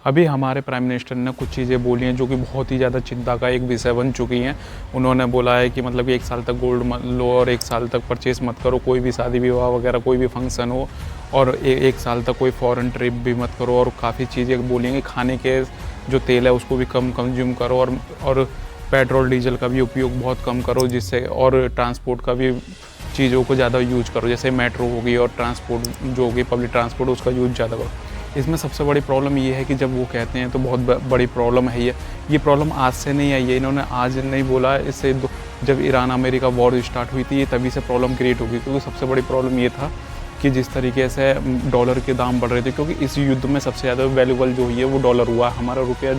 अभी हमारे prime minister ने कुछ चीज़ें बोली हैं जो कि बहुत ही ज़्यादा चिंता का एक विषय बन चुकी हैं। उन्होंने बोला है कि मतलब 1 साल तक गोल्ड मत लो और 1 साल तक परचेज़ मत करो, कोई भी शादी विवाह वगैरह कोई भी फंक्शन हो, और 1 साल तक कोई फ़ॉरेन ट्रिप भी मत करो, और काफ़ी चीज़ें बोली हैं कि खाने के जो तेल है उसको भी कम कंज़्यूम करो, और पेट्रोल डीज़ल का भी उपयोग बहुत कम करो, जिससे और ट्रांसपोर्ट का भी चीज़ों को ज़्यादा यूज़ करो, जैसे मेट्रो हो गई और ट्रांसपोर्ट जो हो गई पब्लिक ट्रांसपोर्ट, उसका यूज़ ज़्यादा करो। इसमें सबसे बड़ी प्रॉब्लम ये है कि जब वो कहते हैं तो बहुत बड़ी प्रॉब्लम है ये प्रॉब्लम आज से नहीं आई है, इन्होंने आज नहीं बोला, इससे जब ईरान अमेरिका वॉर स्टार्ट हुई थी तभी से प्रॉब्लम क्रिएट हो गई, क्योंकि सबसे बड़ी प्रॉब्लम ये था कि जिस तरीके से डॉलर के दाम बढ़ रहे थे, क्योंकि इस युद्ध में सबसे ज़्यादा वैल्यूबल जो हुई है वो डॉलर हुआ। हमारा रुपया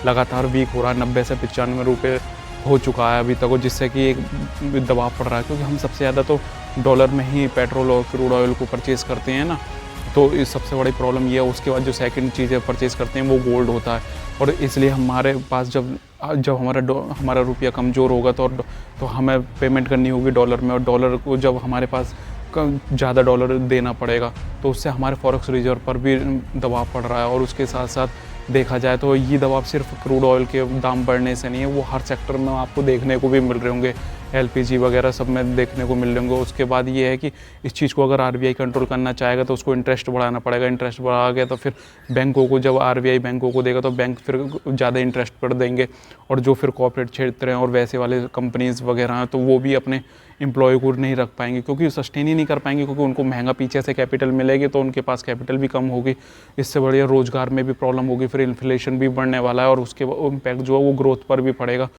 लगातार वीक हो रहा है, 90 से 95 रुपये हो चुका है अभी तक, और जिससे कि एक दबाव पड़ रहा है, क्योंकि हम सबसे ज़्यादा तो डॉलर में ही पेट्रोल और क्रूड ऑयल को परचेज़ करते हैं ना। तो इस सबसे बड़ी प्रॉब्लम ये है। उसके बाद जो सेकंड चीज़ें परचेज़ करते हैं वो गोल्ड होता है, और इसलिए हमारे पास जब जब हमारा रुपया कमज़ोर होगा तो हमें पेमेंट करनी होगी डॉलर में, और डॉलर को जब हमारे पास ज़्यादा डॉलर देना पड़ेगा तो उससे हमारे फॉरेक्स रिजर्व पर भी दबाव पड़ रहा है। और उसके साथ साथ देखा जाए तो ये दबाव सिर्फ क्रूड ऑयल के दाम बढ़ने से नहीं है, वो हर सेक्टर में आपको देखने को भी मिल रहे होंगे, एलपीजी वगैरह सब में देखने को मिल रहे होंगे। उसके बाद ये है कि इस चीज़ को अगर आरबीआई कंट्रोल करना चाहेगा तो उसको इंटरेस्ट बढ़ाना पड़ेगा। इंटरेस्ट बढ़ा गया तो फिर बैंकों को, जब आरबीआई बैंकों को देगा तो बैंक फिर ज़्यादा इंटरेस्ट पर देंगे, और जो फिर कॉर्पोरेट क्षेत्र हैं और वैसे वाले कंपनीज़ वगैरह हैं तो वो भी अपने एम्प्लॉय को नहीं रख पाएंगे, क्योंकि सस्टेन ही नहीं कर पाएंगे, क्योंकि उनको महंगा पीछे से कैपिटल मिलेगी तो उनके पास कैपिटल भी कम होगी, इससे बढ़िया रोज़गार में भी प्रॉब्लम होगी, फिर इन्फ्लेशन भी बढ़ने वाला है, और उसके इम्पैक्ट जो है वो ग्रोथ पर भी पड़ेगा।